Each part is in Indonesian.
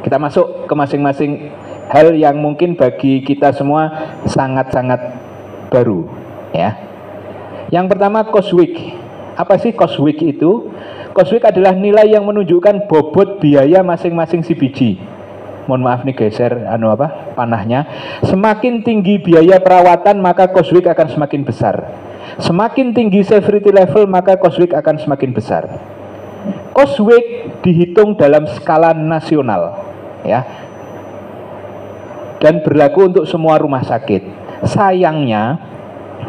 Kita masuk ke masing-masing hal yang mungkin bagi kita semua sangat-sangat baru, ya. Yang pertama, cost week. Apa sih cost week itu? Cost week adalah nilai yang menunjukkan bobot biaya masing-masing si biji. Mohon maaf nih geser panahnya. Semakin tinggi biaya perawatan maka cost week akan semakin besar. Semakin tinggi severity level maka cost week akan semakin besar. Cost week dihitung dalam skala nasional, ya, dan berlaku untuk semua rumah sakit. Sayangnya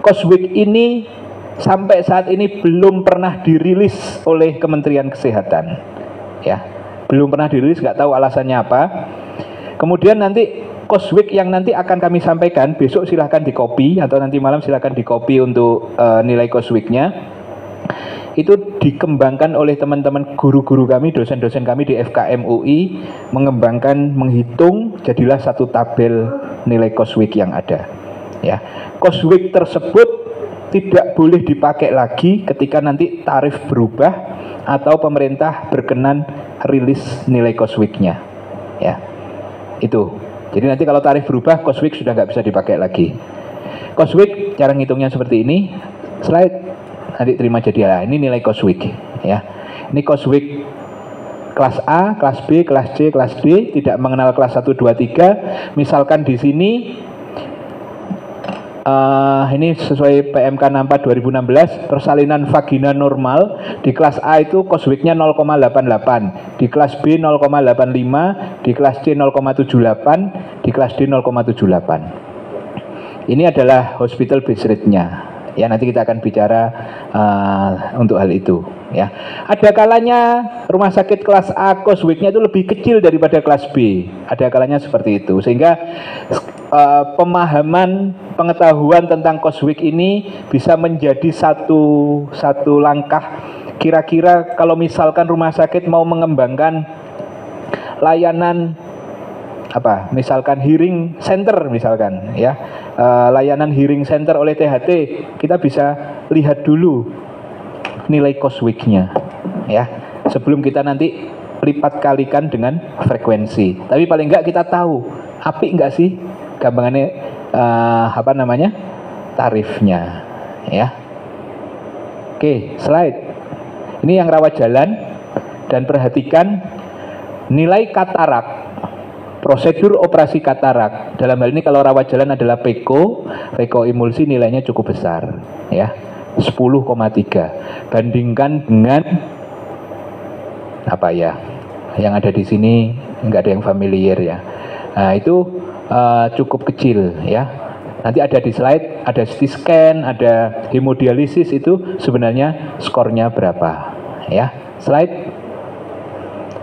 cost week ini sampai saat ini belum pernah dirilis oleh Kementerian Kesehatan, ya, belum pernah dirilis, nggak tahu alasannya apa. Kemudian nanti cost week yang nanti akan kami sampaikan besok silahkan di copy atau nanti malam silahkan di copy untuk nilai cost weeknya. Itu dikembangkan oleh teman-teman guru-guru kami, dosen-dosen kami di FKM UI, menghitung jadilah satu tabel nilai cost week yang ada, ya. Cost week tersebut tidak boleh dipakai lagi ketika nanti tarif berubah atau pemerintah berkenan rilis nilai cost weeknya, ya. Itu. Jadi nanti kalau tarif berubah, cost week sudah nggak bisa dipakai lagi. Cost week cara ngitungnya seperti ini. Slide nanti terima jadilah. Ini nilai cost week, ya. Ini cost week kelas A, kelas B, kelas C, kelas D, tidak mengenal kelas 1, 2, 3. Misalkan di sini ini sesuai PMK 64 2016, persalinan vagina normal di kelas A itu cost weeknya 0,88, di kelas B 0,85, di kelas C 0,78, di kelas D 0,78. Ini adalah hospital base rate-nya. Ya, nanti kita akan bicara untuk hal itu, ya. Ada kalanya rumah sakit kelas A cost weeknya itu lebih kecil daripada kelas B. Ada kalanya seperti itu. Sehingga pemahaman pengetahuan tentang cost week ini bisa menjadi satu langkah. Kira-kira kalau misalkan rumah sakit mau mengembangkan layanan misalkan hearing center misalkan, ya, layanan hearing center oleh THT, kita bisa lihat dulu nilai cost weeknya, ya, sebelum kita nanti lipat kalikan dengan frekuensi. Tapi paling enggak kita tahu apik enggak sih gampangannya tarifnya, ya. Oke, slide. Ini yang rawat jalan, dan perhatikan nilai katarak. Prosedur operasi katarak dalam hal ini kalau rawat jalan adalah PECO emulsi nilainya cukup besar, ya, 10,3. Bandingkan dengan yang ada di sini, nggak ada yang familiar, ya. Nah, itu cukup kecil, ya. Nanti ada di slide, ada CT scan, ada hemodialisis, itu sebenarnya skornya berapa, ya. Slide.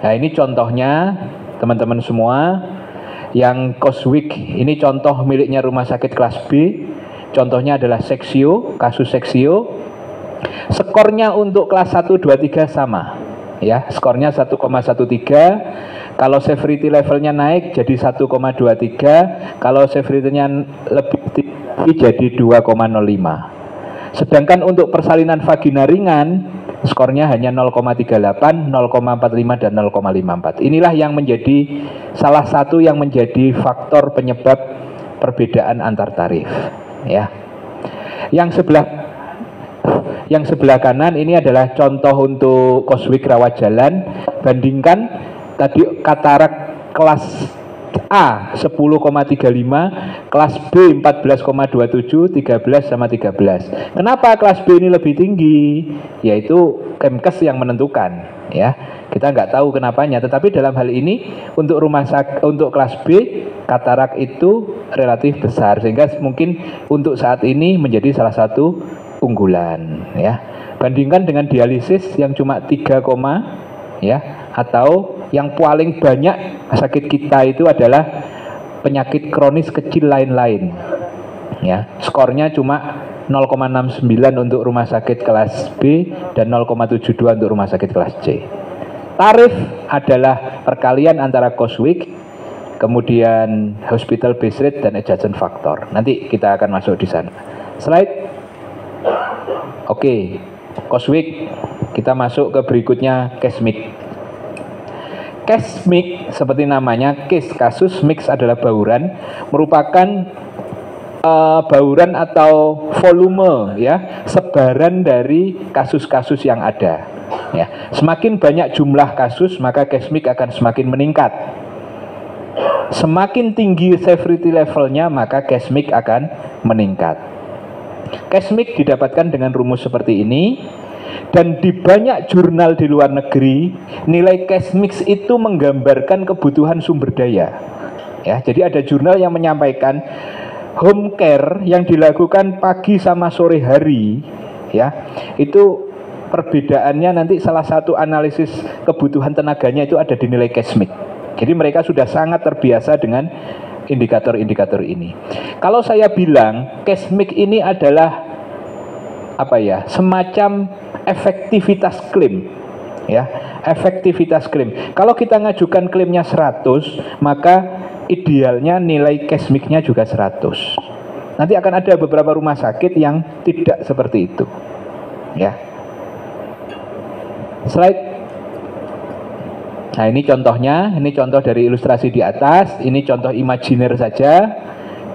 Nah, ini contohnya teman-teman semua, yang cost week ini contoh miliknya rumah sakit kelas B. Contohnya adalah Seksio, kasus Seksio. Skornya untuk kelas 1, 2, 3 sama, ya, skornya 1,13. Kalau severity levelnya naik jadi 1,23. Kalau severity-nya lebih tinggi jadi 2,05. Sedangkan untuk persalinan vagina ringan skornya hanya 0,38, 0,45 dan 0,54. Inilah yang menjadi salah satu yang menjadi faktor penyebab perbedaan antar tarif, ya. Yang sebelah kanan ini adalah contoh untuk cost week rawat jalan. Bandingkan tadi katarak kelas A 10,35, kelas B 14,27, 13 sama 13. Kenapa kelas B ini lebih tinggi? Yaitu Kemkes yang menentukan, ya. Kita nggak tahu kenapanya, tetapi dalam hal ini untuk untuk kelas B katarak itu relatif besar, sehingga mungkin untuk saat ini menjadi salah satu unggulan, ya. Bandingkan dengan dialisis yang cuma 3, ya, atau yang paling banyak sakit kita itu adalah penyakit kronis kecil lain-lain, ya. Skornya cuma 0,69 untuk rumah sakit kelas B dan 0,72 untuk rumah sakit kelas C. Tarif adalah perkalian antara cost week, kemudian hospital base rate dan adjacent factor. Nanti kita akan masuk di sana. Slide. Oke, cost week. Kita masuk ke berikutnya, case mix. Case mix seperti namanya, case kasus, mix adalah bauran, merupakan bauran atau volume ya, sebaran dari kasus-kasus yang ada. Ya, semakin banyak jumlah kasus maka case mix akan semakin meningkat. Semakin tinggi severity levelnya maka case mix akan meningkat. Case mix didapatkan dengan rumus seperti ini. Dan di banyak jurnal di luar negeri, nilai case mix itu menggambarkan kebutuhan sumber daya. Ya, jadi ada jurnal yang menyampaikan home care yang dilakukan pagi sama sore hari, ya, itu perbedaannya nanti salah satu analisis kebutuhan tenaganya itu ada di nilai case mix. Jadi mereka sudah sangat terbiasa dengan indikator-indikator ini. Kalau saya bilang case mix ini adalah apa ya, semacam efektivitas klaim, ya, efektivitas klaim. Kalau kita ngajukan klaimnya 100, maka idealnya nilai case mix-nya juga 100. Nanti akan ada beberapa rumah sakit yang tidak seperti itu, ya. Slide. Nah, ini contohnya, ini contoh dari ilustrasi di atas, ini contoh imajiner saja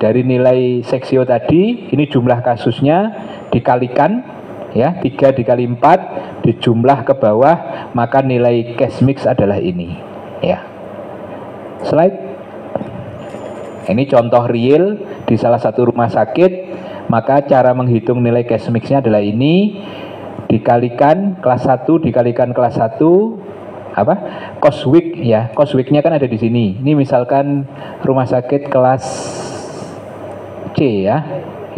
dari nilai seksio tadi. Ini jumlah kasusnya dikalikan, ya, 3 dikali 4 dijumlah ke bawah, maka nilai case mix adalah ini, ya. Slide. Ini contoh real di salah satu rumah sakit, maka cara menghitung nilai case mix-nya adalah ini, dikalikan kelas 1 dikalikan kelas 1 apa? Cost week, ya. Cost week-nya kan ada di sini. Ini misalkan rumah sakit kelas C, ya.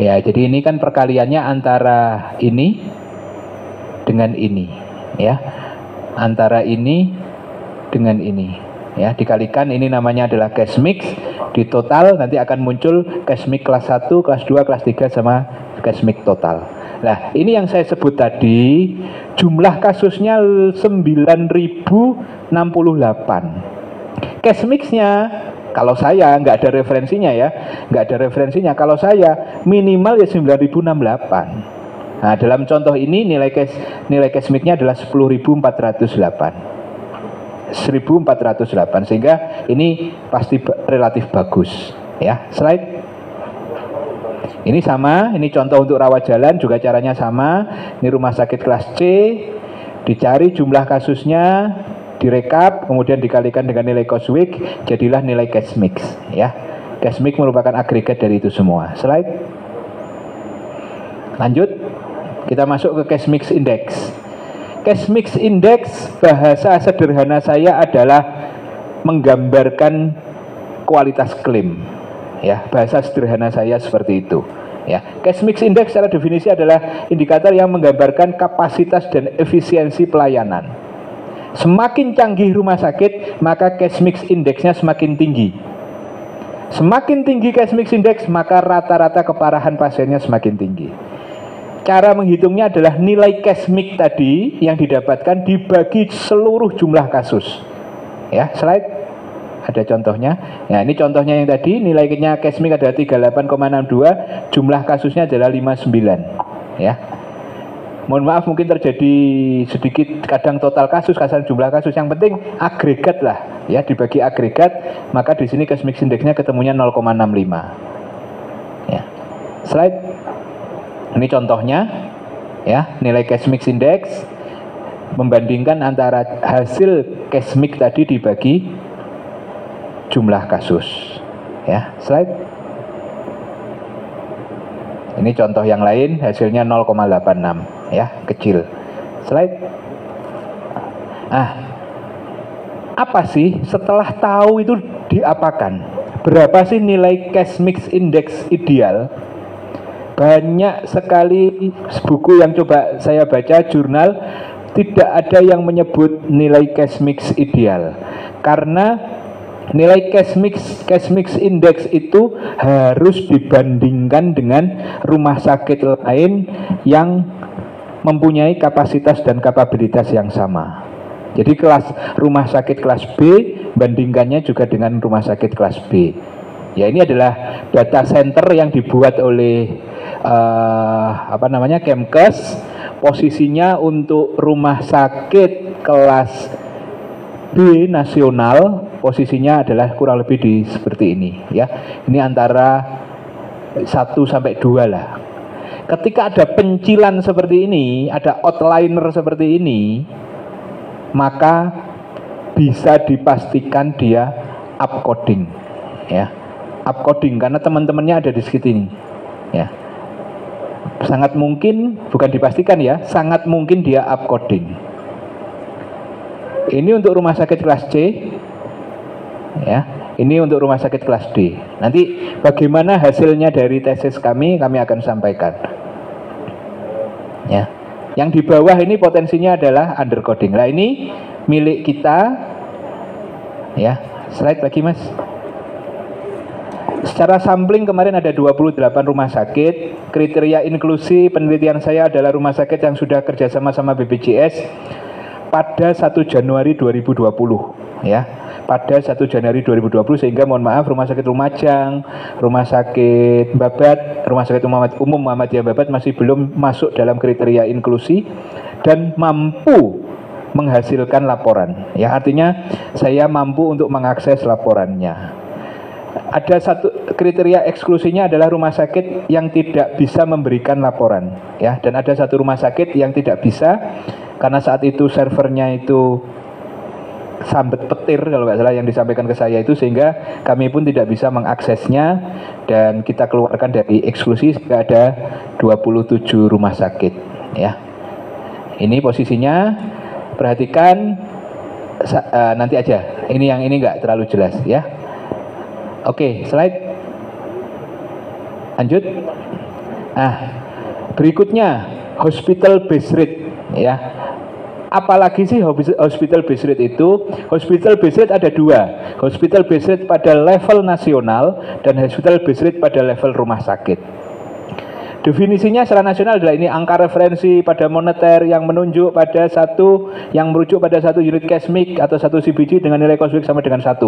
Ya, jadi ini kan perkaliannya antara ini dengan ini, ya. Antara ini dengan ini, ya. Dikalikan, ini namanya adalah case mix. Di total nanti akan muncul case mix kelas 1, kelas 2, kelas 3 sama case mix total. Nah, ini yang saya sebut tadi, jumlah kasusnya 9.068. Case mix-nya, kalau saya nggak ada referensinya, ya, nggak ada referensinya. Kalau saya minimal ya 9.068. Nah, dalam contoh ini nilai case mix-nya adalah 10.408. 1.408, sehingga ini pasti relatif bagus, ya. Slide. Ini sama, ini contoh untuk rawat jalan juga caranya sama. Ini rumah sakit kelas C, dicari jumlah kasusnya, direkap, kemudian dikalikan dengan nilai cost week, jadilah nilai case mix, ya. Case mix merupakan agregat dari itu semua. Slide. Lanjut, kita masuk ke case mix index. Case mix index, bahasa sederhana saya adalah menggambarkan kualitas klaim, ya. Bahasa sederhana saya seperti itu, ya. Case mix index secara definisi adalah indikator yang menggambarkan kapasitas dan efisiensi pelayanan. Semakin canggih rumah sakit, maka case mix indeksnya semakin tinggi. Semakin tinggi case mix index, maka rata-rata keparahan pasiennya semakin tinggi. Cara menghitungnya adalah nilai case mix tadi yang didapatkan dibagi seluruh jumlah kasus, ya. Slide. Ada contohnya. Nah, ini contohnya yang tadi, nilainya case mix adalah 38,62, jumlah kasusnya adalah 59, ya. Mohon maaf mungkin terjadi sedikit kadang total kasus, kadang jumlah kasus, yang penting agregat lah, ya, dibagi agregat, maka di sini case mix indeksnya ketemunya 0,65. Ya. Slide. Ini contohnya, ya, nilai case mix index membandingkan antara hasil case mix tadi dibagi jumlah kasus, ya. Slide. Ini contoh yang lain, hasilnya 0,86, ya, kecil. Slide. Apa sih setelah tahu itu diapakan? Berapa sih nilai case mix index ideal? Banyak sekali buku yang coba saya baca, jurnal, tidak ada yang menyebut nilai case mix ideal. Karena nilai case mix index itu harus dibandingkan dengan rumah sakit lain yang mempunyai kapasitas dan kapabilitas yang sama. Jadi rumah sakit kelas B bandingkannya juga dengan rumah sakit kelas B. Ya, ini adalah data center yang dibuat oleh Kemkes. Posisinya untuk rumah sakit kelas B nasional posisinya adalah kurang lebih di seperti ini ya. Ini antara 1 sampai 2 lah. Ketika ada pencilan seperti ini, ada outliner seperti ini, maka bisa dipastikan dia upcoding ya. Upcoding karena teman-temannya ada di sekitar ini ya. Sangat mungkin, bukan dipastikan ya, sangat mungkin dia upcoding. Ini untuk rumah sakit kelas C ya. Ini untuk rumah sakit kelas D. Nanti bagaimana hasilnya dari tesis kami akan sampaikan. Ya. Yang di bawah ini potensinya adalah undercoding. Nah, ini milik kita. Ya, slide lagi, Mas. Secara sampling kemarin ada 28 rumah sakit. Kriteria inklusi penelitian saya adalah rumah sakit yang sudah kerjasama sama BPJS pada 1 Januari 2020 ya. Pada 1 Januari 2020, sehingga mohon maaf Rumah Sakit Lumajang, Rumah Sakit Babat, Rumah Sakit Umum Muhammadiyah Babat masih belum masuk dalam kriteria inklusi dan mampu menghasilkan laporan. Ya, artinya saya mampu untuk mengakses laporannya. Ada satu kriteria eksklusinya adalah rumah sakit yang tidak bisa memberikan laporan, ya. Dan ada satu rumah sakit yang tidak bisa karena saat itu servernya itu sambet petir kalau nggak salah yang disampaikan ke saya itu, sehingga kami pun tidak bisa mengaksesnya dan kita keluarkan dari eksklusi sehingga ada 27 rumah sakit ya. Ini posisinya, perhatikan nanti aja. Ini yang ini nggak terlalu jelas ya. Oke, slide. Lanjut. Nah, berikutnya hospital base rate ya. Apalagi sih hospital base rate itu? Hospital base rate ada 2. Hospital base rate pada level nasional dan hospital base rate pada level rumah sakit. Definisinya secara nasional adalah ini angka referensi pada moneter yang menunjuk pada yang merujuk pada 1 unit cash mix atau 1 CBG dengan nilai cost week sama dengan 1.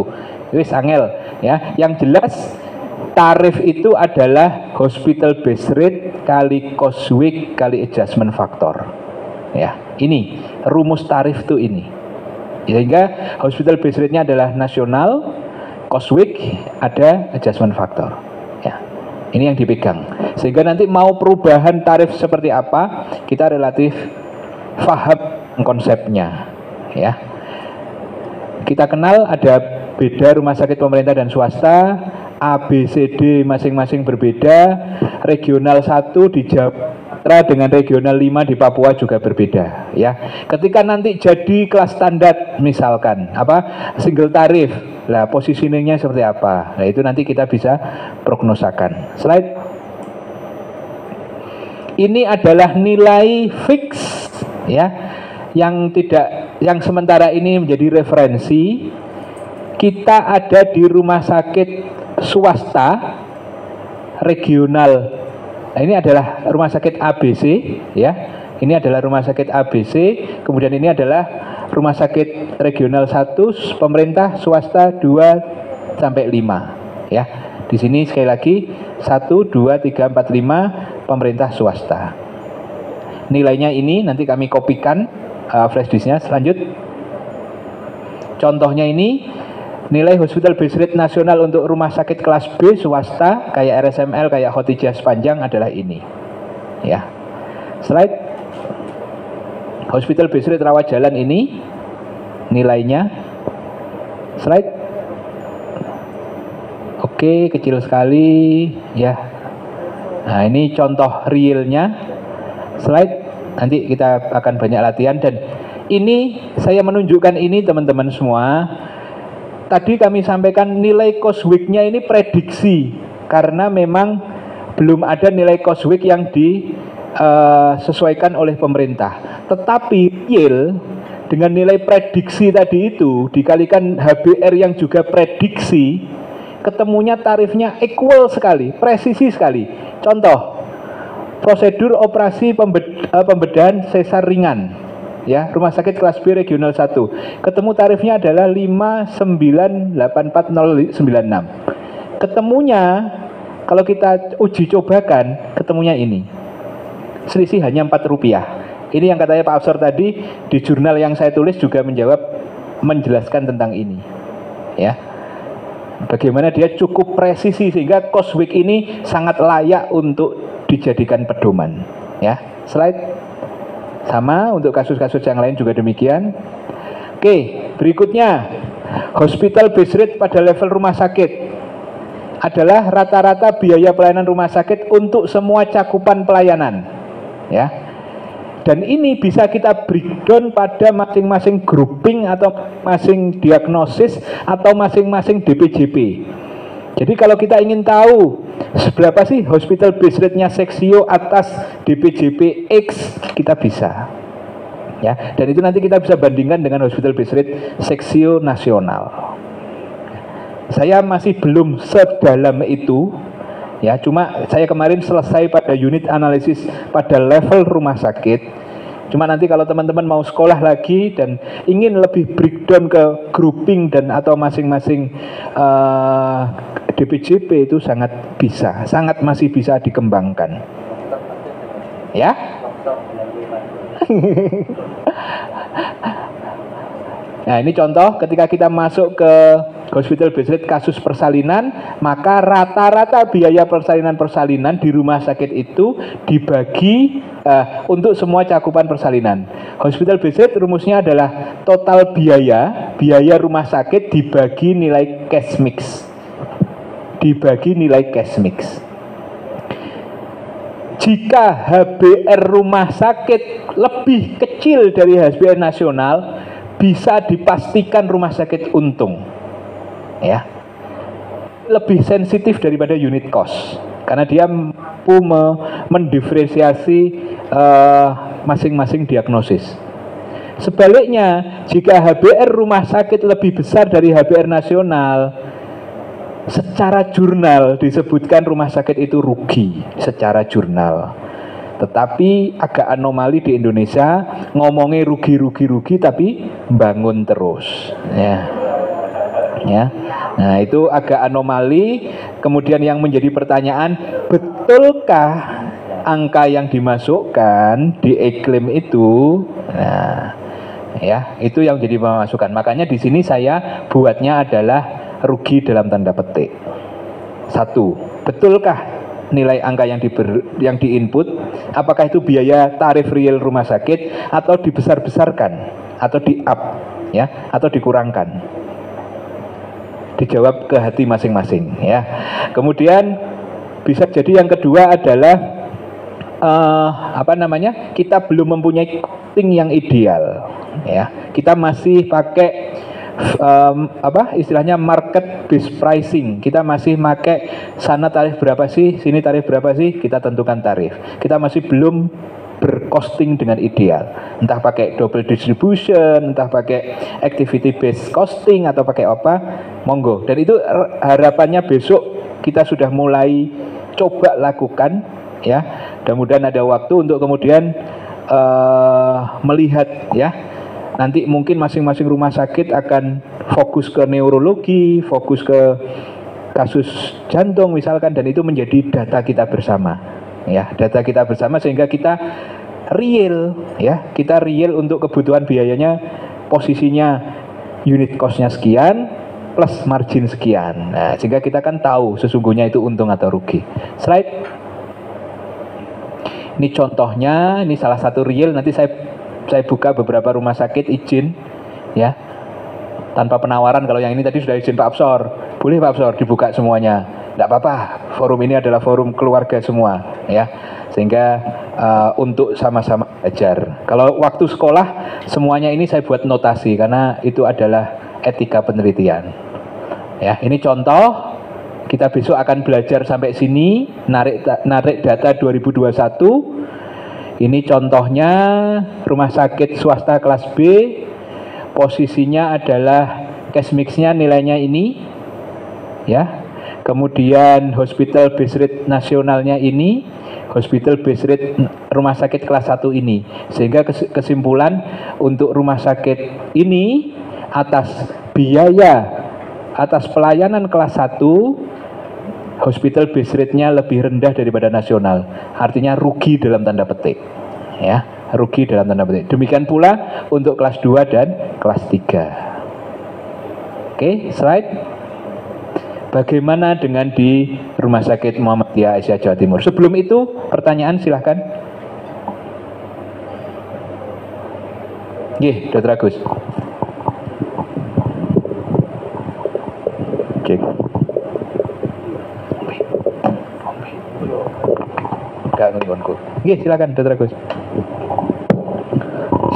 Wis angel ya. Yang jelas tarif itu adalah hospital base rate kali cost week kali adjustment factor. Ya, ini rumus tarif tuh ini. Sehingga hospital base rate-nya adalah nasional, cost week ada adjustment factor. Ya. Ini yang dipegang. Sehingga nanti mau perubahan tarif seperti apa, kita relatif paham konsepnya, ya. Kita kenal ada beda rumah sakit pemerintah dan swasta, ABCD masing-masing berbeda, regional 1 di Jawa dengan regional 5 di Papua juga berbeda ya. Ketika nanti jadi kelas standar misalkan single tarif, lah positioningnya seperti apa, nah itu nanti kita bisa prognosakan. Slide. Ini adalah nilai fix ya, yang sementara ini menjadi referensi. Kita ada di rumah sakit swasta regional. Nah, ini adalah rumah sakit ABC ya. Ini adalah rumah sakit ABC, kemudian ini adalah rumah sakit regional 1 pemerintah, swasta 2 sampai 5 ya. Di sini sekali lagi 1 2 3 4 5 pemerintah swasta. Nilainya ini nanti kami kopikan flash disknya. Lanjut. Contohnya ini nilai hospital base rate nasional untuk rumah sakit kelas B swasta kayak RSML, kayak Khotijah Sepanjang adalah ini. Ya. Slide. Hospital base rate rawat jalan ini nilainya. Slide. Oke, kecil sekali ya. Nah, ini contoh realnya. Slide. Nanti kita akan banyak latihan dan ini saya menunjukkan ini teman-teman semua. Tadi kami sampaikan nilai cost week-nya ini prediksi karena memang belum ada nilai cost week yang disesuaikan oleh pemerintah. Tetapi real dengan nilai prediksi tadi itu dikalikan HBR yang juga prediksi, ketemunya tarifnya equal sekali, presisi sekali. Contoh, prosedur operasi pembedahan sesar ringan. Ya, rumah sakit kelas B regional 1. Ketemu tarifnya adalah 5984096. Ketemunya kalau kita uji cobakan, ketemunya ini. Selisih hanya Rp4. Ini yang katanya Pak Afsor tadi di jurnal yang saya tulis juga menjawab menjelaskan tentang ini, ya. Bagaimana dia cukup presisi sehingga Coswig ini sangat layak untuk dijadikan pedoman, ya. Slide sama untuk kasus-kasus yang lain juga demikian. Oke, berikutnya hospital base rate pada level rumah sakit adalah rata-rata biaya pelayanan rumah sakit untuk semua cakupan pelayanan, ya. Dan ini bisa kita breakdown pada masing-masing grouping atau masing diagnosis atau masing-masing DPJP. Jadi kalau kita ingin tahu seberapa sih hospital base rate-nya Seksio atas DPJP X, kita bisa, ya. Dan itu nanti kita bisa bandingkan dengan hospital base rate Seksio nasional. Saya masih belum sedalam itu, ya. Cuma saya kemarin selesai pada unit analisis pada level rumah sakit. Cuma nanti kalau teman-teman mau sekolah lagi dan ingin lebih breakdown ke grouping dan atau masing-masing DPJP itu sangat bisa, sangat masih bisa dikembangkan, ya. Nah, ini contoh ketika kita masuk ke hospital base rate kasus persalinan, maka rata-rata biaya persalinan di rumah sakit itu dibagi untuk semua cakupan persalinan. Hospital base rate rumusnya adalah total biaya rumah sakit dibagi nilai cash mix. Jika HBR rumah sakit lebih kecil dari HBR nasional, bisa dipastikan rumah sakit untung, ya. Lebih sensitif daripada unit cost karena dia mampu mendiferensiasi masing-masing diagnosis. Sebaliknya, jika HBR rumah sakit lebih besar dari HBR nasional, secara jurnal disebutkan rumah sakit itu rugi secara jurnal. Tetapi agak anomali di Indonesia, ngomongnya rugi tapi bangun terus, ya. Nah, itu agak anomali. Kemudian yang menjadi pertanyaan, betulkah angka yang dimasukkan di e-claim itu? Nah, ya, itu yang jadi masukan. Makanya di sini saya buatnya adalah rugi dalam tanda petik. 1, betulkah nilai angka yang diinput, apakah itu biaya tarif real rumah sakit atau dibesar-besarkan atau di-up, ya, atau dikurangkan? Dijawab ke hati masing-masing, ya. Kemudian bisa jadi yang kedua adalah kita belum mempunyai costing yang ideal, ya. Kita masih pakai istilahnya market based pricing. Kita masih pakai sana tarif berapa sih, sini tarif berapa sih, kita tentukan tarif. Kita masih belum bercosting dengan ideal. Entah pakai double distribution, entah pakai activity based costing atau pakai apa, monggo. Dan itu harapannya besok kita sudah mulai coba lakukan, ya. Mudah-mudahan ada waktu untuk kemudian melihat, ya. Nanti mungkin masing-masing rumah sakit akan fokus ke neurologi, fokus ke kasus jantung misalkan, dan itu menjadi data kita bersama, ya, data kita bersama sehingga kita real, ya, kita real untuk kebutuhan biayanya, posisinya unit cost-nya sekian plus margin sekian. Nah, sehingga kita kan tahu sesungguhnya itu untung atau rugi. Slide. Ini contohnya, ini salah satu real. Nanti saya buka beberapa rumah sakit izin, ya, tanpa penawaran. Kalau yang ini tadi sudah izin Pak Absor, boleh Pak Absor dibuka semuanya, tidak apa-apa. Forum ini adalah forum keluarga semua, ya, sehingga untuk sama-sama belajar. Kalau waktu sekolah semuanya ini saya buat notasi karena itu adalah etika penelitian, ya. Ini contoh. Kita besok akan belajar sampai sini, narik data 2021. Ini contohnya rumah sakit swasta kelas B, posisinya adalah cash mix-nya nilainya ini, ya. Kemudian hospital base rate nasionalnya ini, hospital base rate rumah sakit kelas 1 ini. Sehingga kesimpulan untuk rumah sakit ini atas biaya, atas pelayanan kelas 1, hospital base rate-nya lebih rendah daripada nasional. Artinya rugi dalam tanda petik, ya, rugi dalam tanda petik. Demikian pula untuk kelas 2 dan kelas 3. Oke, slide. Bagaimana dengan di Rumah Sakit Muhammadiyah Aisyah Jawa Timur? Sebelum itu, pertanyaan silahkan. Nggih, Dr. Agus. Cek. Nggih, silakan Dr. Agus.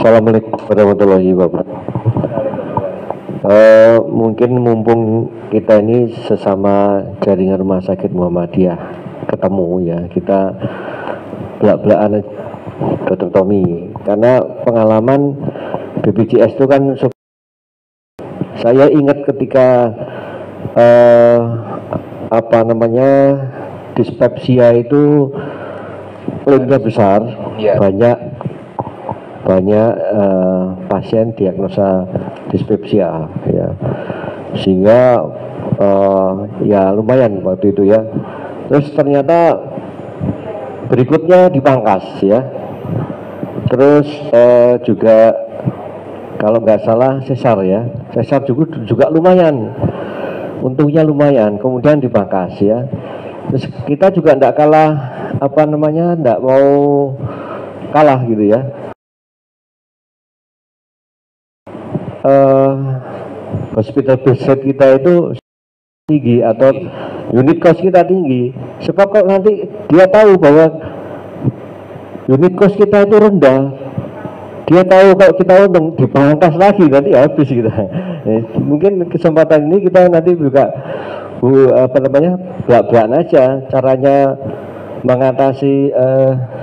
Assalamualaikum warahmatullahi wabarakatuh. Mungkin mumpung kita ini sesama jaringan Rumah Sakit Muhammadiyah ketemu ya, kita belak-belakan Dr. Tommy, karena pengalaman BPJS itu kan saya ingat ketika dispepsia itu klaimnya besar, banyak pasien diagnosa dispepsia ya, sehingga ya lumayan waktu itu ya. Terus ternyata berikutnya dipangkas ya, terus juga kalau nggak salah sesar ya, sesar juga lumayan, untungnya lumayan, kemudian dipangkas ya. Terus kita juga tidak kalah, tidak mau kalah gitu ya. Hospital bed kita itu tinggi atau unit cost kita tinggi, sebab kalau nanti dia tahu bahwa unit cost kita itu rendah, dia tahu kalau kita untung, dipangkas lagi nanti habis kita. Mungkin kesempatan ini kita nanti juga belak-belakan aja caranya mengatasi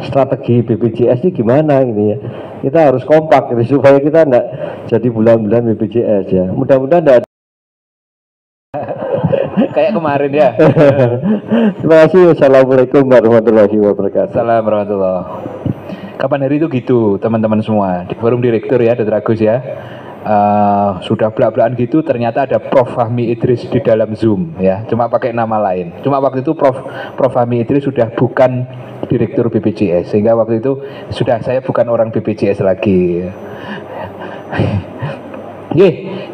strategi BPJS ini gimana ini ya. Kita harus kompak gitu, supaya kita enggak jadi bulan-bulan BPJS ya. Mudah-mudahan enggak kayak kemarin ya. Terima kasih. Assalamualaikum warahmatullahi wabarakatuh. Assalamualaikum warahmatullahi. Kapan hari itu gitu teman-teman semua di forum direktur ya, Dr. Agus ya. Sudah belak-belakan gitu, ternyata ada Prof. Fahmi Idris di dalam Zoom ya, cuma pakai nama lain. Cuma waktu itu Prof. Fahmi Idris sudah bukan direktur BPJS, sehingga waktu itu sudah saya bukan orang BPJS lagi.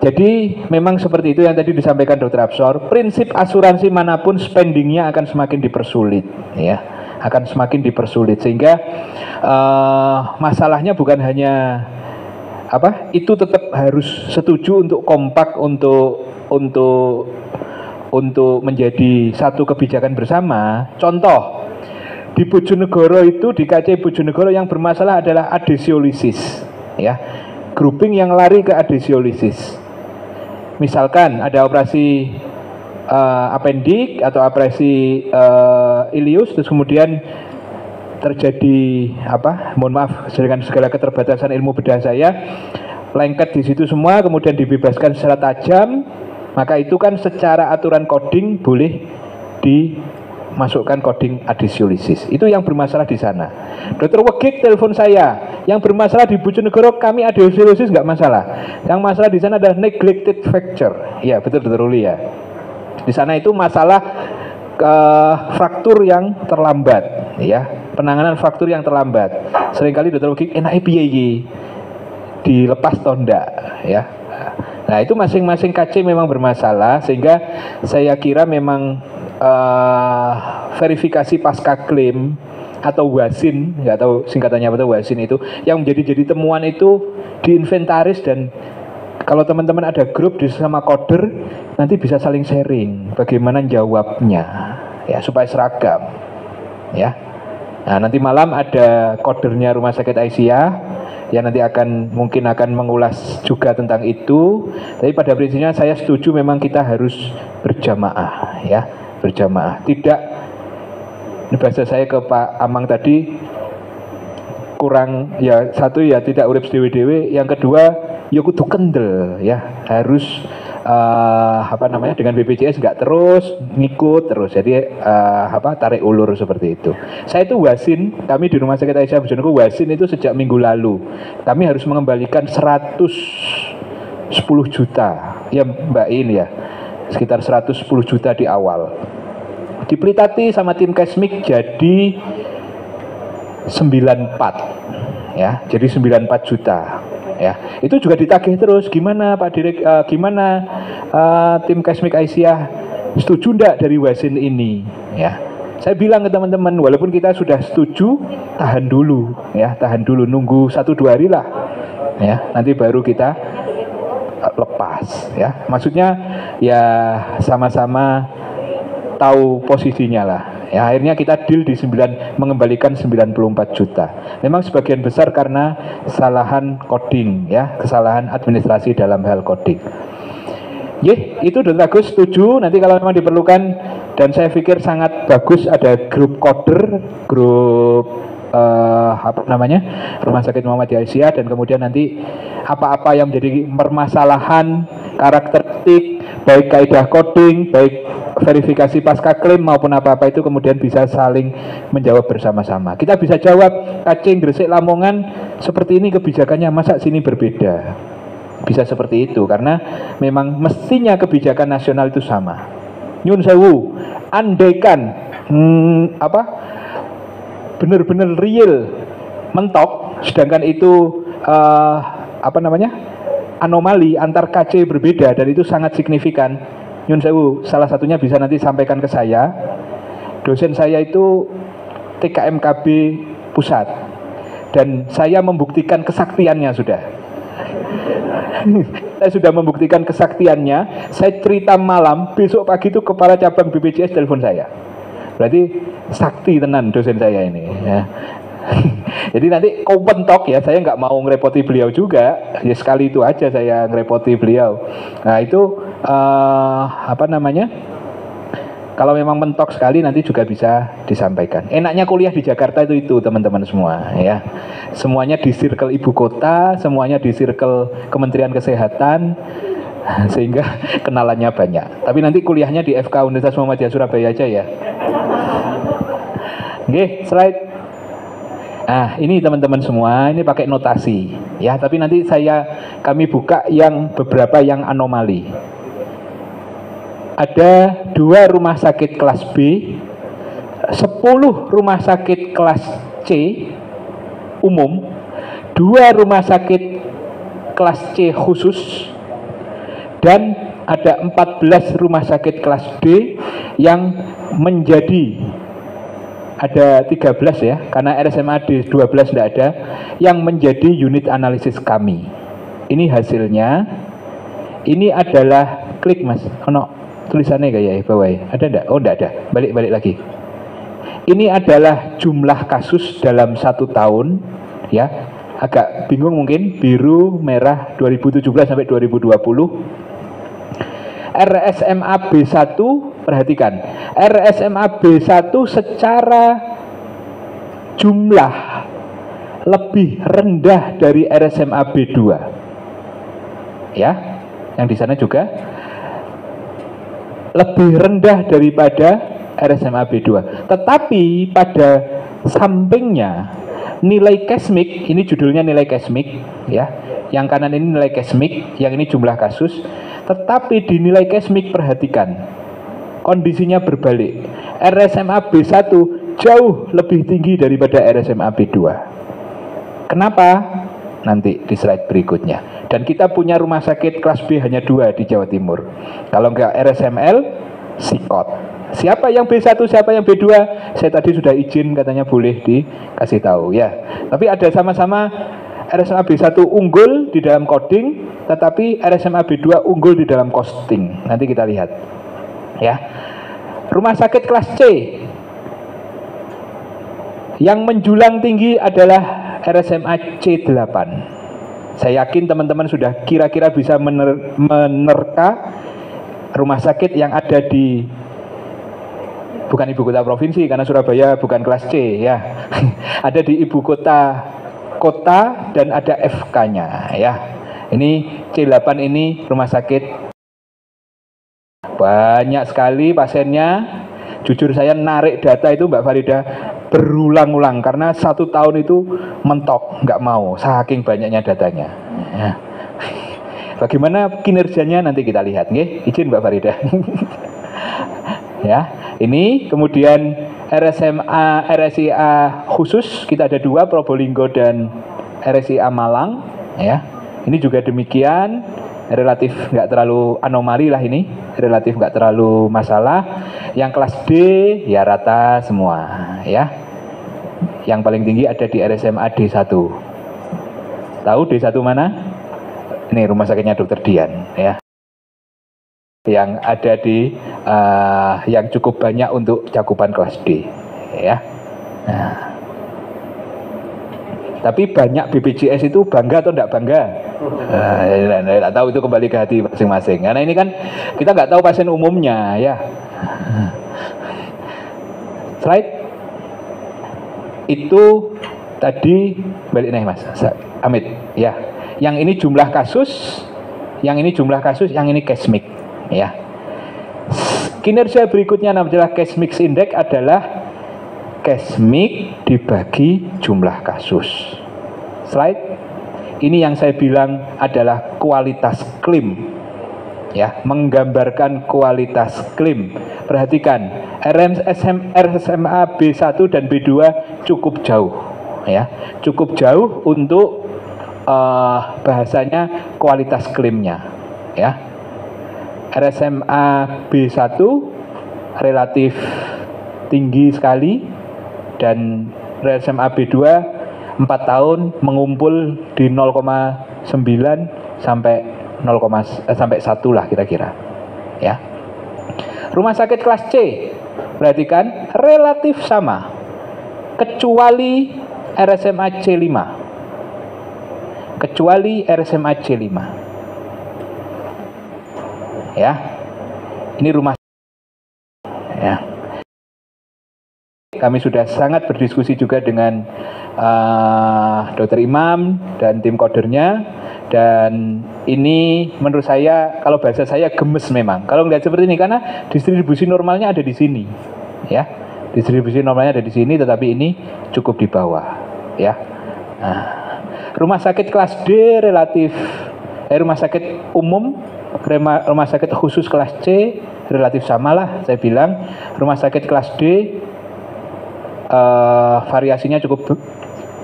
Jadi memang seperti itu yang tadi disampaikan Dr. Absor. Prinsip asuransi manapun spendingnya akan semakin dipersulit ya, akan semakin dipersulit, sehingga masalahnya bukan hanya itu tetap harus setuju untuk kompak untuk menjadi satu kebijakan bersama. Contoh di Bojonegoro itu, di KC Bojonegoro yang bermasalah adalah adhesiolisis ya, grouping yang lari ke adhesiolisis. Misalkan ada operasi apendik atau operasi ileus, terus kemudian terjadi mohon maaf dengan segala keterbatasan ilmu bedah saya, lengket di situ semua, kemudian dibebaskan secara tajam, maka itu kan secara aturan coding boleh dimasukkan coding adhesiolisis. Itu yang bermasalah di sana. Dokter Wegik telepon saya, yang bermasalah di Bojonegoro kami adhesiolisis nggak masalah, yang masalah di sana adalah neglected fracture. Ya betul Dokter Uli ya, di sana itu masalah fraktur yang terlambat ya, penanganan fraktur yang terlambat. Seringkali Dokter Wegik enake piye dilepas tonda ya. Nah itu masing-masing KC memang bermasalah, sehingga saya kira memang verifikasi pasca klaim atau WASIN, nggak tahu singkatannya apa, WASIN itu yang menjadi temuan itu diinventaris, dan kalau teman-teman ada grup di sesama koder nanti bisa saling sharing bagaimana jawabnya ya, supaya seragam ya. Nah nanti malam ada kodernya Rumah Sakit Aisyah yang nanti mungkin akan mengulas juga tentang itu. Tapi pada prinsipnya saya setuju memang kita harus berjamaah ya, berjamaah. Tidak, ini bahasa saya ke Pak Amang tadi, kurang ya, satu ya tidak urip dewe-dewe, yang kedua ya kudu kendel ya, harus dengan BPJS nggak terus ngikut terus, jadi tarik ulur seperti itu. Saya itu WASIN, kami di Rumah Sakit Aisyah Bojonegoro WASIN itu sejak minggu lalu. Kami harus mengembalikan 110 juta ya Mbak In ya, sekitar 110 juta di awal. Dipelitati sama tim Kesmik jadi 94 ya, jadi 94 juta. ya. Itu juga ditagih terus, gimana Pak Direk, gimana tim Kesmik Aisyah setuju ndak dari Wasin ini, ya. Saya bilang ke teman-teman, walaupun kita sudah setuju, tahan dulu, ya, tahan dulu, nunggu 1-2 hari lah, ya, nanti baru kita lepas, ya. Maksudnya ya sama-sama tahu posisinya lah. Ya, akhirnya kita deal di mengembalikan 94 juta. Memang sebagian besar karena kesalahan coding, ya, kesalahan administrasi dalam hal coding. Itu Dr. Agus setuju. Nanti kalau memang diperlukan, dan saya pikir sangat bagus ada grup coder, grup Rumah Sakit Muhammadiyah Aisyah, dan kemudian nanti apa-apa yang menjadi permasalahan karakteristik, baik kaidah coding, baik verifikasi pasca klaim maupun apa-apa itu kemudian bisa saling menjawab bersama-sama. Kita bisa jawab, Kacing, Gresik, Lamongan seperti ini kebijakannya, masa sini berbeda? Bisa seperti itu karena memang mestinya kebijakan nasional itu sama. Nyun sewu, andaikan benar-benar real mentok, sedangkan itu anomali antar KC berbeda dan itu sangat signifikan. Nyun sewu, salah satunya bisa nanti sampaikan ke saya. Dosen saya itu TKMKB pusat dan saya membuktikan kesaktiannya sudah. Saya sudah membuktikan kesaktiannya. Saya cerita malam, besok pagi itu kepala cabang BPJS telepon saya. Berarti sakti tenan dosen saya ini, ya. Jadi nanti kau pentok ya, saya nggak mau ngerepoti beliau juga, ya sekali itu aja saya ngerepoti beliau. Nah itu kalau memang mentok sekali nanti juga bisa disampaikan. Enaknya kuliah di Jakarta itu teman-teman semua, ya. Semuanya di circle ibu kota, semuanya di circle Kementerian Kesehatan, sehingga kenalannya banyak. Tapi nanti kuliahnya di FK Universitas Muhammadiyah Surabaya aja ya. Oke, slide. Nah, ini teman-teman semua, ini pakai notasi, ya. Tapi nanti kami buka yang beberapa yang anomali. Ada 2 rumah sakit kelas B, 10 rumah sakit kelas C umum, 2 rumah sakit kelas C khusus, dan ada 14 rumah sakit kelas D yang menjadi, ada 13 ya, karena RSMAD 12 tidak ada, yang menjadi unit analisis kami. Ini hasilnya. Ini adalah, klik mas, tulisannya kayak bawah ya, ada enggak? Oh enggak ada, balik lagi. Ini adalah jumlah kasus dalam 1 tahun, ya. Agak bingung mungkin, biru, merah 2017 sampai 2020. RSMA B1, perhatikan, RSMA B1 secara jumlah lebih rendah dari RSMA B2. Ya, yang di sana juga lebih rendah daripada RSMA B2. Tetapi pada sampingnya nilai Kesmik, ini judulnya nilai Kesmik, ya. Yang kanan ini nilai Kesmik, yang ini jumlah kasus. Tetapi di nilai Kesmik perhatikan, kondisinya berbalik. RSMA B1 jauh lebih tinggi daripada RSMA B2. Kenapa? Nanti di slide berikutnya. Dan kita punya rumah sakit kelas B hanya 2 di Jawa Timur. Kalau enggak RSML, Sikot. Siapa yang B1, siapa yang B2? Saya tadi sudah izin, katanya boleh dikasih tahu ya. Tapi ada sama-sama RSMA B1 unggul di dalam coding, tetapi RSMA B2 unggul di dalam costing. Nanti kita lihat. Ya. Rumah sakit kelas C yang menjulang tinggi adalah RSMA C8. Saya yakin teman-teman sudah kira-kira bisa menerka rumah sakit yang ada di, bukan ibu kota provinsi karena Surabaya bukan kelas C ya. Ada di ibu kota dan ada FK-nya ya. Ini C8 ini rumah sakit banyak sekali pasiennya. Jujur saya narik data itu Mbak Farida berulang-ulang karena 1 tahun itu mentok, nggak mau saking banyaknya datanya ya. Bagaimana kinerjanya nanti kita lihat, nggih. Izin Mbak Farida. Ya, ini kemudian RSIA khusus kita ada 2, Probolinggo dan RSIA Malang ya. Ini juga demikian, relatif nggak terlalu anomali lah ini, relatif nggak terlalu masalah. Yang kelas D ya rata semua ya. Yang paling tinggi ada di RSMA D1. Tahu D1 mana? Ini rumah sakitnya Dr. Dian ya. Yang ada di yang cukup banyak untuk cakupan kelas D ya. Nah. Tapi banyak BPJS itu bangga atau tidak bangga? Tidak tahu, itu kembali ke hati masing-masing. Karena ini kan kita nggak tahu pasien umumnya ya. Slide itu tadi balik nih Mas Amit ya. Yang ini jumlah kasus, yang ini case mix ya. Kinerja berikutnya adalah case mix index, adalah case mix dibagi jumlah kasus. Slide ini yang saya bilang adalah kualitas klaim ya, menggambarkan kualitas klaim. Perhatikan, RSMA B1 dan B2 cukup jauh ya, cukup jauh untuk bahasanya kualitas klaimnya ya. RSMA B1 relatif tinggi sekali, dan RSMA B2 4 tahun mengumpul di 0,9 sampai 1 lah kira-kira ya. Rumah sakit kelas C, perhatikan, relatif sama kecuali RSMA C5, ya. Ini rumah ya. Kami sudah sangat berdiskusi juga dengan Dr. Imam dan tim kodernya, dan ini menurut saya, kalau bahasa saya, gemes memang kalau melihat seperti ini, karena distribusi normalnya ada di sini ya, distribusi normalnya ada di sini, tetapi ini cukup di bawah ya. Nah, rumah sakit kelas D relatif rumah sakit umum, rumah sakit khusus kelas C relatif samalah saya bilang. Rumah sakit kelas D variasinya cukup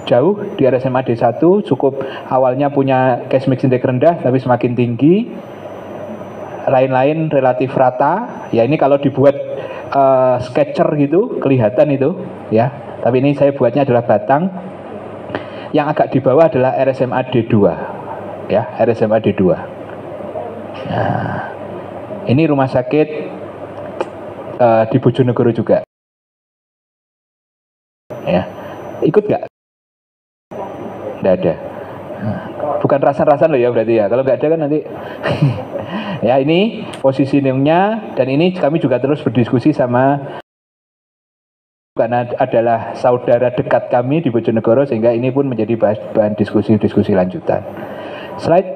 jauh. Di RSMA D1 cukup awalnya punya case mix index rendah tapi semakin tinggi, lain-lain relatif rata ya. Ini kalau dibuat sketcher gitu kelihatan itu ya, tapi ini saya buatnya adalah batang. Yang agak di bawah adalah RSMA D2 ya, RSMA D2. Nah, ini rumah sakit di Bojonegoro juga ya. Ikut nggak? Nggak ada. Bukan rasan-rasan loh ya berarti ya. Kalau nggak ada kan nanti ya. Ini positioningnya, dan ini kami juga terus berdiskusi sama, karena adalah saudara dekat kami di Bojonegoro, sehingga ini pun menjadi bahan diskusi lanjutan. Slide.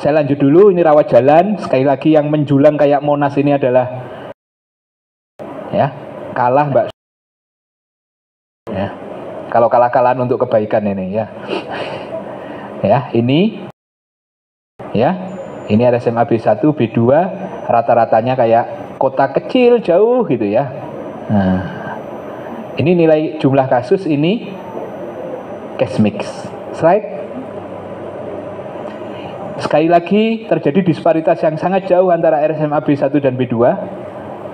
Saya lanjut dulu. Ini rawat jalan. Sekali lagi, yang menjulang kayak Monas ini adalah ya, kalah Mbak ya. Kalau kalah-kalahan untuk kebaikan ini ya. Ya, ini ya. Ini RSMA B1, B2 rata-ratanya kayak kota kecil jauh gitu ya. Nah, ini nilai jumlah kasus, ini case mix. Slide. Sekali lagi, terjadi disparitas yang sangat jauh antara RSMA B1 dan B2.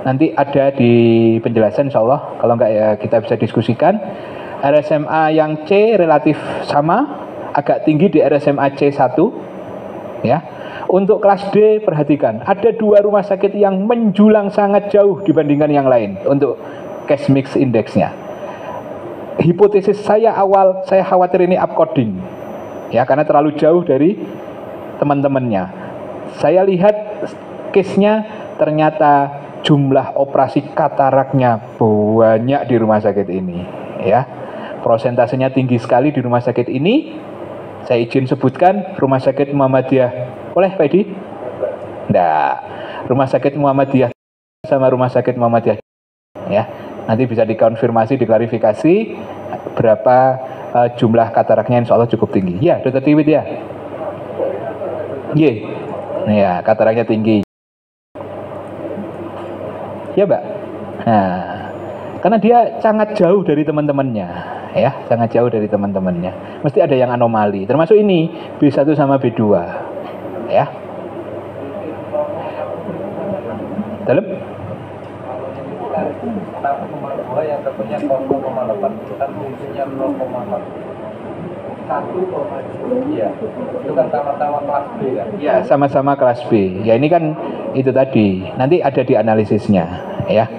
Nanti ada di penjelasan insya Allah, kalau enggak ya kita bisa diskusikan. RSMA yang C relatif sama, agak tinggi di RSMA C1 ya. Untuk kelas D, perhatikan, ada 2 rumah sakit yang menjulang sangat jauh dibandingkan yang lain untuk case mix indeksnya. Hipotesis saya awal, saya khawatir ini upcoding ya, karena terlalu jauh dari teman-temannya. Saya lihat case-nya, ternyata jumlah operasi kataraknya banyak di rumah sakit ini ya. Prosentasenya tinggi sekali di rumah sakit ini. Saya izin sebutkan Rumah Sakit Muhammadiyah. Boleh Pak Edi? Nggak. Rumah Sakit Muhammadiyah sama Rumah Sakit Muhammadiyah ya. Nanti bisa dikonfirmasi, diklarifikasi berapa jumlah kataraknya, insya Allah cukup tinggi. Ya, Dr. Tiwit ya. Ye. Ya, kataraknya tinggi. Ya, Mbak. Nah, Karena dia sangat jauh dari teman-temannya, ya, sangat jauh dari teman-temannya. Mesti ada yang anomali. Termasuk ini B1 sama B2, ya. Dalam? Yang tentunya 0,8 kan fungsinya 0,1. Iya, itu kan sama-sama kelas B kan? Ya, sama-sama kelas B. Ya ini kan itu tadi. Nanti ada di analisisnya, ya.